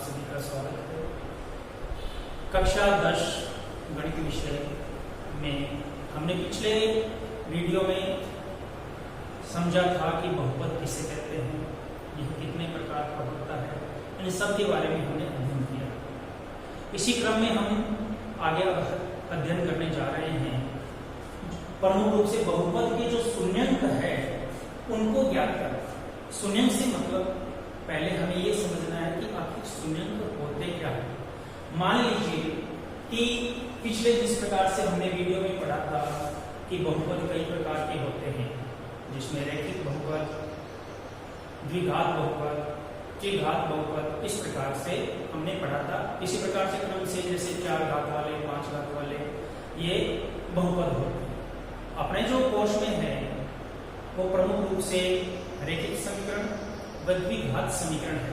सभी का स्वागत है। कक्षा 10 गणित विषय में हमने पिछले वीडियो में समझा था कि बहुपद किसे कहते हैं, यह कितने प्रकार का होता है, इन सब के बारे में हमने अध्ययन किया। इसी क्रम में हम आगे अध्ययन करने जा रहे हैं। प्रमुख रूप से बहुपद के जो शून्यंक है उनको ज्ञात करना। शून्यंक से मतलब पहले हमें ये समझना है कि आखिर शून्यंक होते क्या है। मान लीजिए कि पिछले जिस प्रकार से हमने वीडियो में पढ़ा था कि बहुपद कई प्रकार के होते हैं, जिसमें रैखिक बहुपद, द्विघात बहुपद, त्रिघात बहुपद, इस प्रकार से हमने पढ़ा था। इसी प्रकार से क्रम से जैसे 4 घात वाले, 5 घात वाले ये बहुपद होते हैं। अपने जो कोर्स में है वो प्रमुख रूप से रैखिक समीकरण व द्विघात समीकरण है।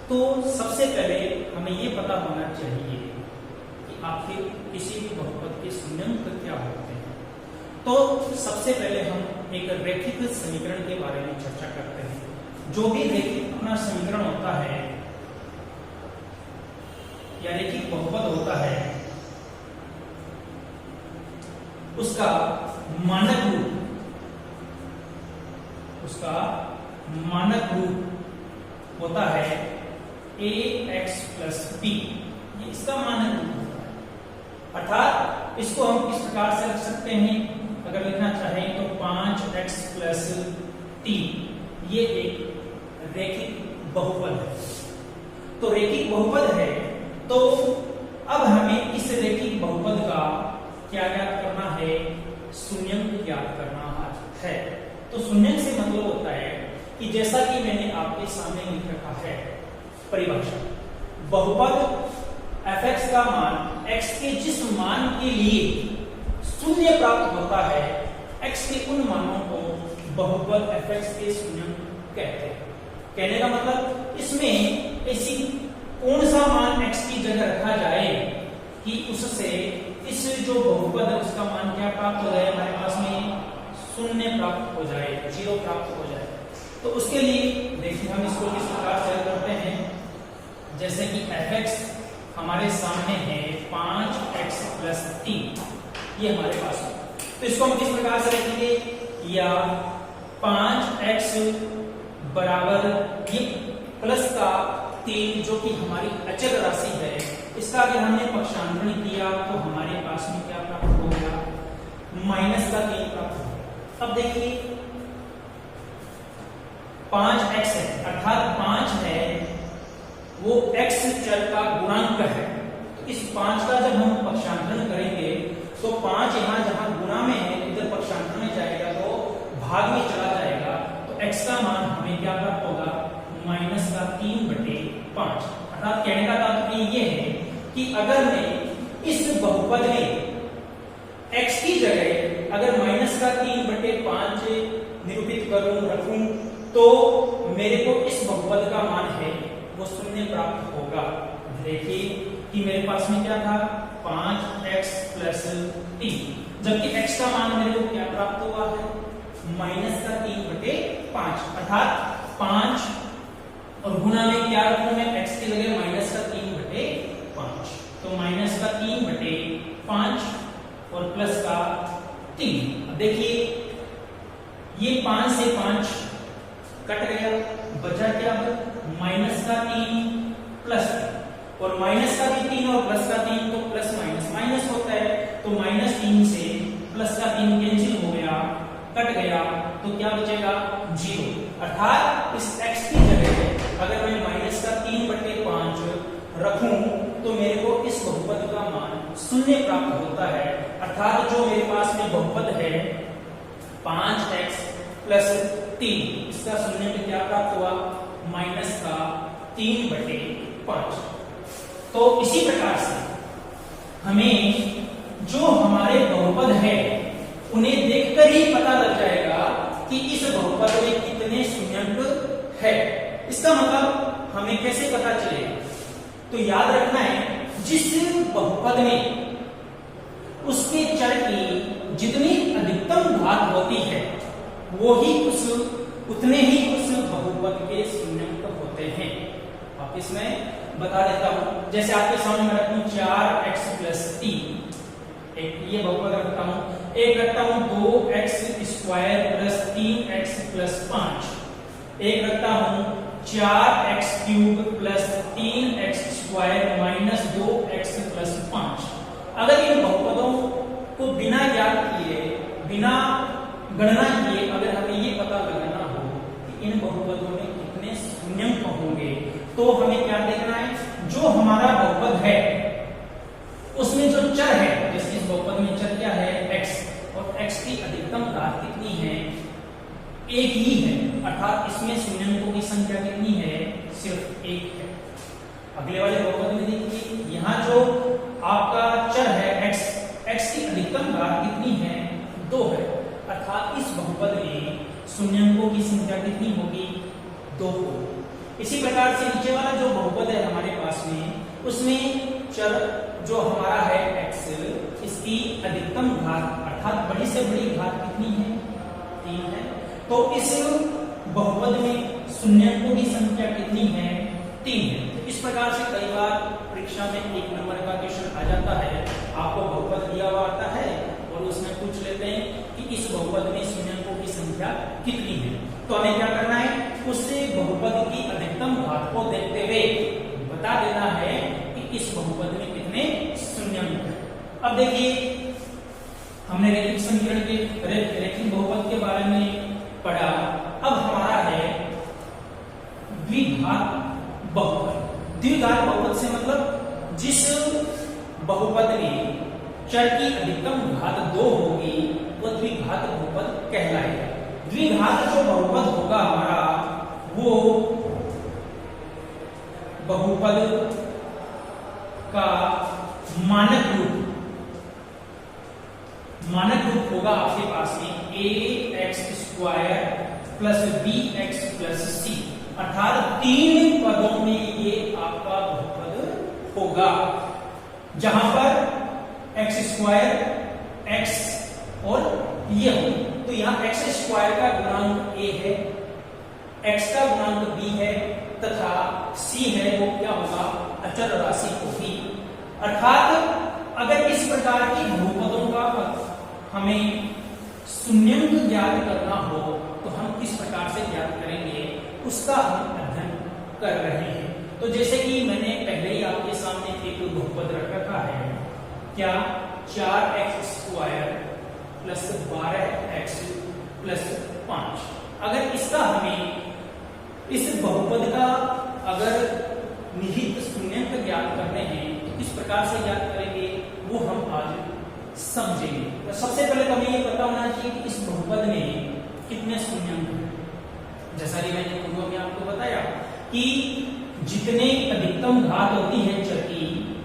तो सबसे पहले हमें ये पता होना चाहिए कि आखिर किसी भी बहुपद के शून्यंक क्या होते हैं। तो सबसे पहले हम एक रैखिक समीकरण के बारे में चर्चा करते हैं। जो भी रैखिक अपना समीकरण होता है या रैखिक बहुपद होता है, उसका मानक रूप होता है ax प्लस b। ये इसका मानक रूप होता है। अर्थात इसको हम किस प्रकार से रख सकते हैं, अगर लिखना चाहें तो 5x प्लस 3, ये एक रैखिक बहुपद है। तो रैखिक बहुपद है, तो अब हमें इस रैखिक बहुपद का क्या ज्ञात करना है, शून्यंक ज्ञात करना है। तो शून्यंक से मतलब होता है कि जैसा कि मैंने आपके सामने लिख रखा है परिभाषा, बहुपद fx का मान x के जिस मान के लिए शून्य प्राप्त होता है, x के उन मानों को बहुपद fx के शून्यंक कहते हैं। कहने का मतलब इसमें ऐसी कौन सा मान x की जगह रखा जाए कि उससे इस जो बहुपद है उसका मान क्या प्राप्त हो जाए, हमारे पास में शून्य प्राप्त हो जाए, 0 प्राप्त हो जाए। तो उसके लिए देखिए हम इसको किस प्रकार से करते हैं। जैसे कि fx हमारे सामने है 5x प्लस 3, ये हमारे पास है। तो इसको हम किस प्रकार से रखेंगे, या 5x बराबर ये प्लस का 3 जो कि हमारी अचल राशि है, इसका अगर हमने पक्षांतरण किया तो हमारे पास में क्या प्राप्त हो गया, माइनस का 3 प्राप्त हो गया। अब देखिए 5x है, अर्थात 5 है वो x चर का गुणांक है। तो इस 5 का जब हम पक्षांतरण करेंगे तो 5 यहां जहां गुणा में है, इधर पक्षांतरण में जाएगा तो भाग में चला जाएगा। तो x का मान हमें क्या प्राप्त होगा, माइनस का 3/5। अर्थात कहने का तात्पर्य ये है कि अगर मैं इस बहुपद में x की जगह अगर माइनस का 3/5 निरूपित करूं, रखूं, तो मेरे को इस बहुपद का मान है वो शून्य प्राप्त होगा। देखिए कि मेरे पास में क्या था, 5x प्लस 3, जबकि x का मान मेरे को क्या प्राप्त हुआ है, माइनस का 3/5। अर्थात 5 और गुणा में क्या रखूं मैं, x की जगह माइनस का 3/5। तो माइनस का 3/5 और प्लस का 3। अब देखिए ये 5 से 5 कट गया, बचा क्या, माइनस का 3 प्लस 3, और माइनस का भी 3 और प्लस का 3, तो प्लस माइनस माइनस होता है। तो माइनस 3 से प्लस का 3 कैंसिल हो गया, कट गया, तो क्या बचेगा, 0। अर्थात इस x की जगह अगर मैं माइनस का 3/5 रखूं तो मेरे को इस बहुपद का मान शून्य प्राप्त होता है। अर्थात जो मेरे पास में बहुपद है 5x प्लस 3, इसका शून्य में क्या प्राप्त हुआ, माइनस का 3/5। तो इसी प्रकार से हमें जो हमारे बहुपद है उन्हें देखकर ही पता लग जाएगा कि इस बहुपद में कितने शून्यंक है। इसका मतलब हमें कैसे पता चलेगा, तो याद रखना है जिस बहुपद में उसके चर की जितनी अधिकतम घात होती है वो ही उतने ही उस बहुपद के शून्यंक होते हैं। आप इसमें बता देता हूं। जैसे आपके सामने मैं रखूं 4x + 3, एक ये बहुपद रखता हूं, एक रखता हूं 2x² + 3x + 5, एक रखता हूं 4x³ + 3x² - 2x + 5। अगर इन बहुपदों को बिना याद किए, बिना गणना किए अगर हमें ये पता लगाना हो कि इन बहुपदों में कितने शून्यंक होंगे, तो हमें क्या देखना है, जो हमारा बहुपद है उसमें जो चर है, जैसे इस बहुपद में चर क्या है x, और x की अधिकतम घात कितनी है, एक ही है, अर्थात इसमें शून्यंकों की संख्या कितनी है, सिर्फ एक है। अगले वाले बहुपद में देखिए, यहाँ जो आपका चर है x, x की अधिकतम घात कितनी है, 2 है, अर्थात इस बहुपद में शून्यंकों की संख्या कितनी होगी, 2 होगी। इसी प्रकार से नीचे वाला जो बहुपद है हमारे पास में, उसमें चर जो हमारा है x, इसकी अधिकतम घात अर्थात बड़ी से बड़ी घात कितनी है, 3 है। तो इस बहुपद में शून्यंकों की संख्या कितनी है, 3 है। तो इस प्रकार से कई बार परीक्षा में 1 नंबर का क्वेश्चन आ जाता है, आपको बहुपद दिया हुआ आता है और उसमें पूछ लेते हैं कि इस बहुपद में शून्यंकों की संख्या कितनी है। तो हमें क्या करना है, उससे बहुपद की अधिकतम घात को देखते हुए बता देना है कि इस बहुपद में कितने शून्यंक हैं। अब देखिए, हमने रैखिक समीकरण के रैखिक बहुपद के बारे में पढ़ा। अब हमारा है द्विघात बहुपद। द्विघात बहुपद से मतलब जिस बहुपद में चर की अधिकतम घात 2 होगी वो द्विघात बहुपद कहलाएगा। द्विघात जो बहुपद होगा हमारा, वो बहुपद का मानक रूप होगा आपके पास में ax² + bx + c, अर्थात 3 पदों में ये आपका बहुपद होगा, जहां पर x² x और ये होगा। तो यहाँ x² का गुणांक a है, x का गुणांक b है तथा c है वो क्या होगा, अचर राशि होगी। अर्थात अगर इस प्रकार की बहुपदों का हमें शून्यंक ज्ञात करना हो तो हम किस प्रकार से ज्ञात करेंगे, उसका हम अध्ययन कर रहे हैं। तो जैसे कि मैंने पहले ही आपके सामने एक बहुपद रख रखा है, क्या 4x² + 12x + 5। अगर इसका हमें इस बहुपद का अगर निहित शून्यंक ज्ञात करने हैं तो किस प्रकार से ज्ञात करेंगे, वो हम आज समझेंगे। तो सबसे पहले तो हमें ये पता होना चाहिए कि इस बहुपद में कितने शून्यंक हैं। जैसा कि मैंने पूर्व में आपको बताया कि जितने अधिकतम घात होती है चर की,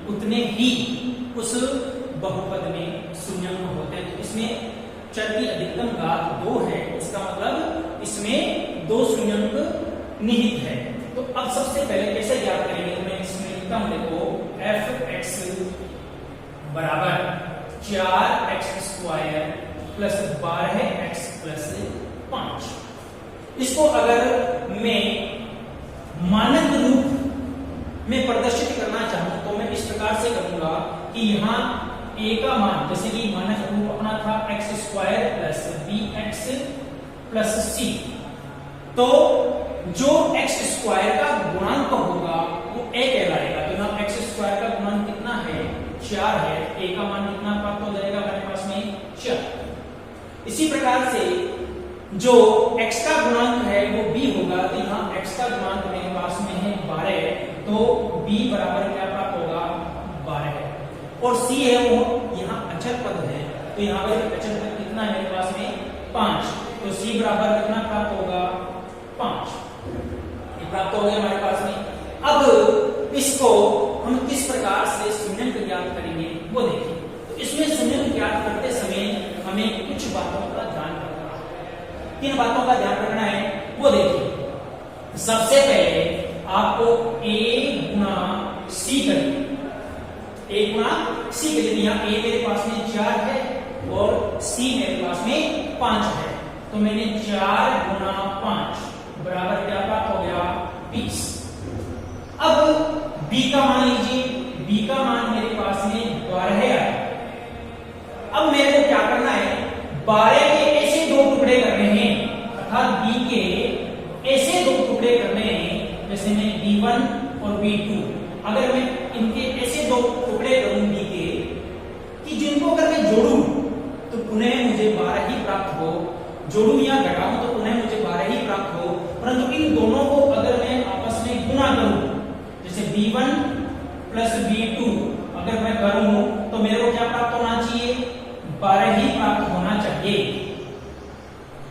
उतने ही उस बहुपद में शून्यंक होते हैं। तो इसमें चर की अधिकतम घात 2 है, इसका मतलब इसमें 2 शून्यंक निहित है। तो अब सबसे पहले कैसे ज्ञात करेंगे, तो मैं इसमें लिखता हूं, देखो f(x) बराबर 4x² + 12x + 5। इसको अगर मैं मानक रूप में प्रदर्शित करना चाहूं तो मैं इस प्रकार से करूंगा कि यहाँ a का मान, जैसे कि मानक रूप अपना था x² + bx + c, तो जो x² का गुणांक होगा वो a कहलाएगा। तो यहाँ x² का गुणांक कितना है, 4 है, a का मान कितना प्राप्त हो जाएगा हमारे पास में 4। इसी प्रकार से जो x का गुणांक है वो b होगा, तो यहाँ x का गुणांक मेरे पास में है 12, तो b बराबर क्या प्राप्त होगा, 12 है। और c है वो यहाँ अचर पद है, तो यहाँ पर अचर पद कितना है मेरे पास में 5, तो c बराबर कितना प्राप्त होगा, 5 प्राप्त हो गया हमारे पास में। अब इसको हम किस प्रकार से शून्यंक ज्ञात करेंगे वो देखिए। तो इसमें शून्यंक ज्ञात करते समय हमें कुछ बातों का ध्यान रखना है। किन बातों का ध्यान रखना है वो देखिए। सबसे पहले आपको a गुणा c करिए, a गुणा c करिए। यहाँ a मेरे पास में 4 है और c मेरे पास में 5 है, तो मैंने 4 गुणा 5 बराबर क्या प्राप्त हो गया, 20। अब b का मान लीजिए, b का मान मेरे पास में 12 आया। अब मेरे को क्या करना है, 12 के ऐसे दो टुकड़े करने हैं, अर्थात b के ऐसे दो टुकड़े करने हैं, जैसे मैं b1 और b2, अगर मैं इनके ऐसे दो टुकड़े करूं b के, कि जिनको अगर मैं जोड़ूं तो पुनः मुझे 12 ही प्राप्त हो, जोड़ूं या घटाऊं तो पुनः मुझे 12 ही प्राप्त हो, परंतु इन दोनों को अगर मैं आपस में गुणा करूं, जैसे b1 प्लस b2 अगर मैं करूं तो मेरे को क्या प्राप्त होना चाहिए, 12 ही प्राप्त होना चाहिए।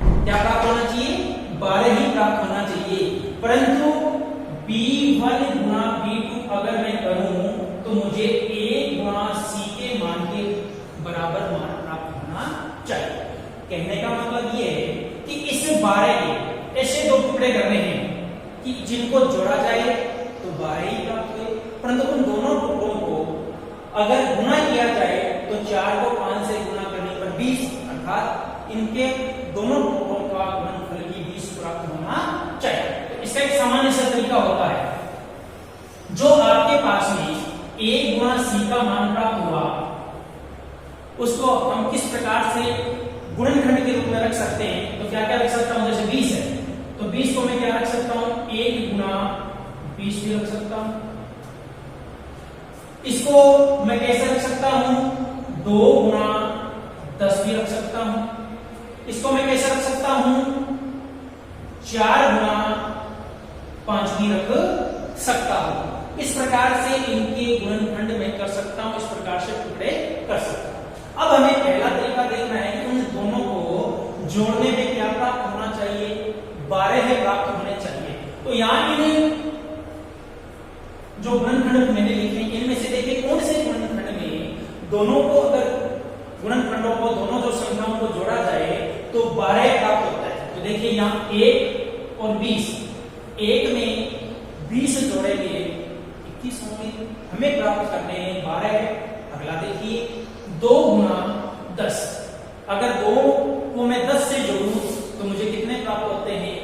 क्या प्राप्त होना चाहिए, 12 ही प्राप्त होना चाहिए। परंतु b1 गुणा b2 अगर मैं करूं तो मुझे a गुणा c के मान के बराबर मान प्राप्त होना चाहिए। कहने का मतलब ये है कि इस 12 के ऐसे दो टुकड़े करने हैं कि जिनको जोड़ा जाए तो 12 ही प्राप्त हुए, परंतु उन दोनों टुकड़ों को अगर गुणा किया जाए तो 4 को 5 से गुणा करने पर 20, अर्थात इनके दोनों टुकड़ों का गुणनफल की 20 प्राप्त होना चाहिए। तो इसका एक सामान्य सा तरीका होता है, जो आपके पास में a गुणा c का मान प्राप्त हुआ उसको हम किस प्रकार से गुणनखंड के रूप में रख सकते हैं, तो क्या क्या रख सकता हूं, जैसे 20 है तो 20 को मैं क्या रख सकता हूं, 1 गुणा 20 भी रख सकता हूं। इसको मैं कैसे रख सकता हूं, 2 गुणा 10 भी रख सकता हूं। इसको मैं कैसे रख सकता हूं, 4 गुणा 5 भी रख सकता हूं। इस प्रकार से इनके गुणनखंड में कर सकता हूं, इस प्रकार से टुकड़े कर सकता हूं। अब हमें पहला तरीका देखना है कि उन दोनों को जोड़ने में क्या प्राप्त होना चाहिए, 12 प्राप्त होने चाहिए। तो यहां इन जो गुणनखंड मैंने लिखे इनमें से देखिए कौन से गुणनखंड में दोनों को अगर गुणनखंडों को दोनों जो संख्याओं को जोड़ा जाए तो 12 प्राप्त होता है। तो देखिए यहाँ 1 और 20, 1 में 20 जोड़ेंगे 21 होंगे, हमें प्राप्त करने 12 है। अगला देखिए 2 गुणा 10, अगर 2 को मैं 10 से जोड़ूं तो मुझे कितने प्राप्त होते हैं,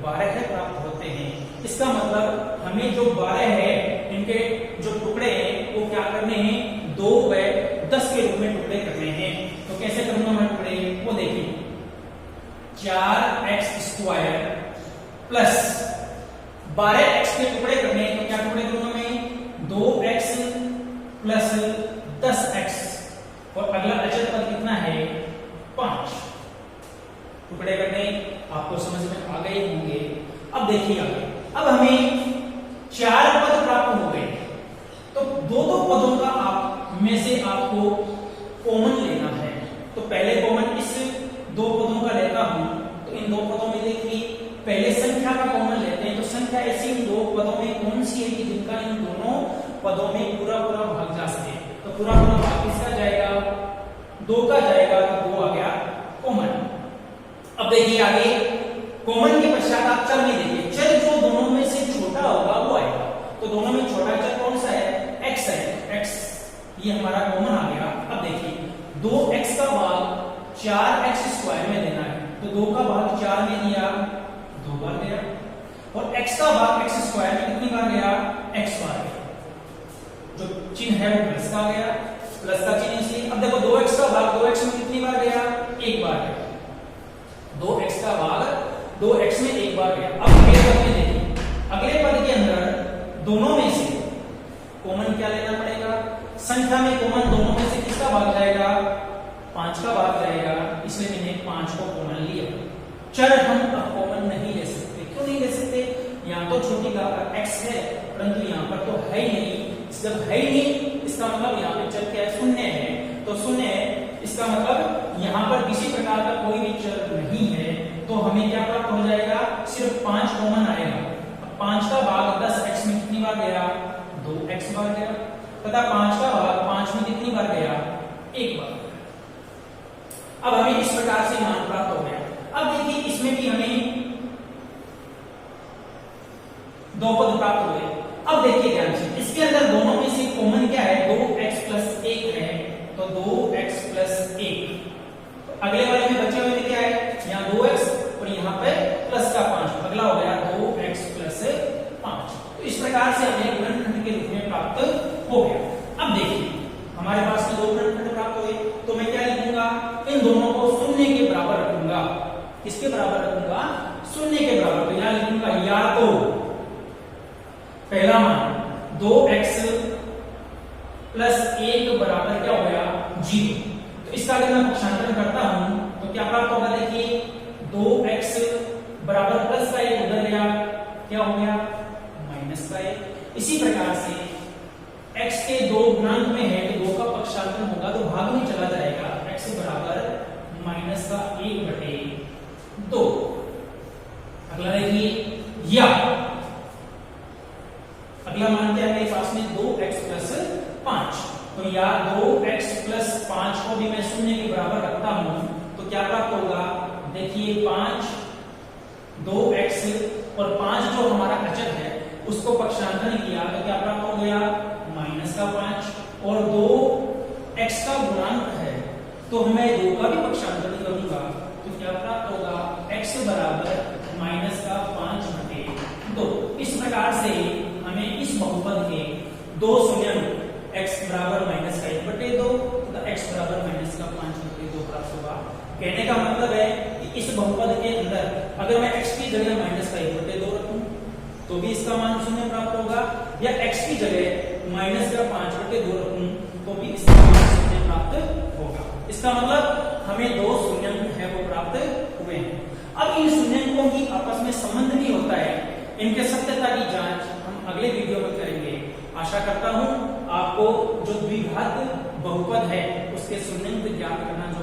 12 प्राप्त होते हैं। इसका मतलब हमें जो 12 है इनके जो टुकड़े हैं वो क्या करने हैं, 2 व 10 के रूप में टुकड़े करने हैं। तो कैसे करूंगा मैं टुकड़े, वो देखिए 4x² प्लस 12x के टुकड़े करने हैं, तो क्या टुकड़े करूंगा मैं, 2x प्लस 10x, और अगला अचर पद कितना है, 5 टुकड़े करने आपको समझ में आ गए होंगे। अब देखिए आगे, अब हमें 4 पद प्राप्त हो गए, तो दो पदों का आप में से आपको कॉमन लेना है। तो पहले कॉमन इस 2 पदों का लेता हूं, तो इन 2 पदों में देखिए पहले संख्या का कॉमन लेते हैं। तो संख्या ऐसी इन 2 पदों में कौन सी है कि जिनका इन दोनों पदों में पूरा भाग जा सके, तो पूरा भाग किसका जाएगा, 2 का जाएगा, तो 2 आ गया कॉमन। अब देखिए आगे कॉमन के पश्चात आप चर में देखिए, चर जो दोनों में से छोटा होगा वो आएगा। तो दोनों में छोटा चर कौन सा है, x है, x ये हमारा कॉमन आ गया। अब देखिए 2x का भाग 4x² में देना है, तो 2 का भाग 4 में दिया, 2 बार गया, और x का भाग x² में कितनी बार गया, x बार गया। जो चिन्ह है वो प्लस का गया, प्लस का चिन्ह इसलिए। अब देखो 2x का भाग 2x में कितनी बार गया, 1 बार गया। 2x का भाग 2x में 1 बार गया। अब अगले पद में देखिए, अगले पद के अंदर दोनों में से कॉमन क्या लेना पड़ेगा, संख्या में कॉमन दोनों में से किसका भाग जाएगा, 5 का भाग जाएगा, इसलिए मैंने 5 को कॉमन लिया। चर हम अब कॉमन नहीं ले सकते, क्यों नहीं ले सकते, यहाँ तो छोटी का x है, परंतु यहाँ पर तो है ही नहीं। जब है ही नहीं इसका मतलब यहाँ पे चर क्या है, शून्य है। तो शून्य है इसका मतलब यहाँ पर किसी प्रकार का कोई भी चर नहीं है, तो हमें क्या प्राप्त हो जाएगा, सिर्फ 5 कॉमन आएगा। 5 का भाग 10x में कितनी बार गया, 2x बार गया, तथा 5 का भाग 5 में कितनी बार गया, 1 बार। अब हमें इस प्रकार से मान प्राप्त हो गया। अब देखिए इसमें भी हमें 2 पद प्राप्त हुए। अब देखिए ध्यान से, इसके अंदर दोनों में से कॉमन क्या है, 2x + 1 है, तो 2x + 1। तो अगले वाले में बचे हुए क्या है, यहाँ 2x और यहाँ पे प्लस का 5, अगला हो गया 2x + 5। तो इस प्रकार से हमें गुणनखंड के रूप में पास में दो गुणनखंड प्राप्त हुए, तो मैं क्या लिखूंगा, इन दोनों को शून्य के बराबर रखूंगा। किसके बराबर रखूंगा, शून्य के बराबर। तो यहां लिखूंगा या तो पहला मान 2x प्लस 1 बराबर क्या हो गया 0। तो इसका अगर मैं पक्षांतरण करता हूं तो क्या प्राप्त होगा, देखिए 2x बराबर प्लस का 1 उधर गया, क्या हो गया माइनस का 1। इसी प्रकार से x के दो गुणांक में है तो 2 का पक्षांतरण होगा तो भाग में चला जाएगा, x बराबर माइनस का 1/2। अगला देखिए या अगला मान क्या है मेरे पास में 2x प्लस 5। तो या 2x प्लस 5 को भी मैं शून्य के बराबर रखता हूं तो क्या प्राप्त होगा, देखिए 5 2x और 5 जो हमारा अचर है उसको पक्षांतरण किया तो क्या प्राप्त हो गया माइनस का 5। और 2x का गुणांक है तो मैं 2 का भी पक्षांतरण करूंगा तो क्या प्राप्त होगा x बराबर माइनस का 5/2। इस प्रकार से हमें इस बहुपद के दो शून्य x बराबर माइनस का 1/2 तथा x बराबर माइनस का 5/2 प्राप्त होगा। कहने का मतलब है कि इस बहुपद के अंदर अगर मैं x की जगह माइनस का 1/2 रखूं तो भी इसका मान शून्य प्राप्त होगा, या x की जगह माइनस का 5/2 रखूं तो भी इसका मान शून्य प्राप्त होगा। इसका मतलब हमें दो शून्यांक है वो प्राप्त हुए हैं। अब इन शून्याङ्कों की आपस में संबंध भी होता है, इनके सत्यता की जांच हम अगले वीडियो में करेंगे। आशा करता हूं आपको जो द्विघात बहुपद है उसके शून्याङ्क ज्ञात करना जो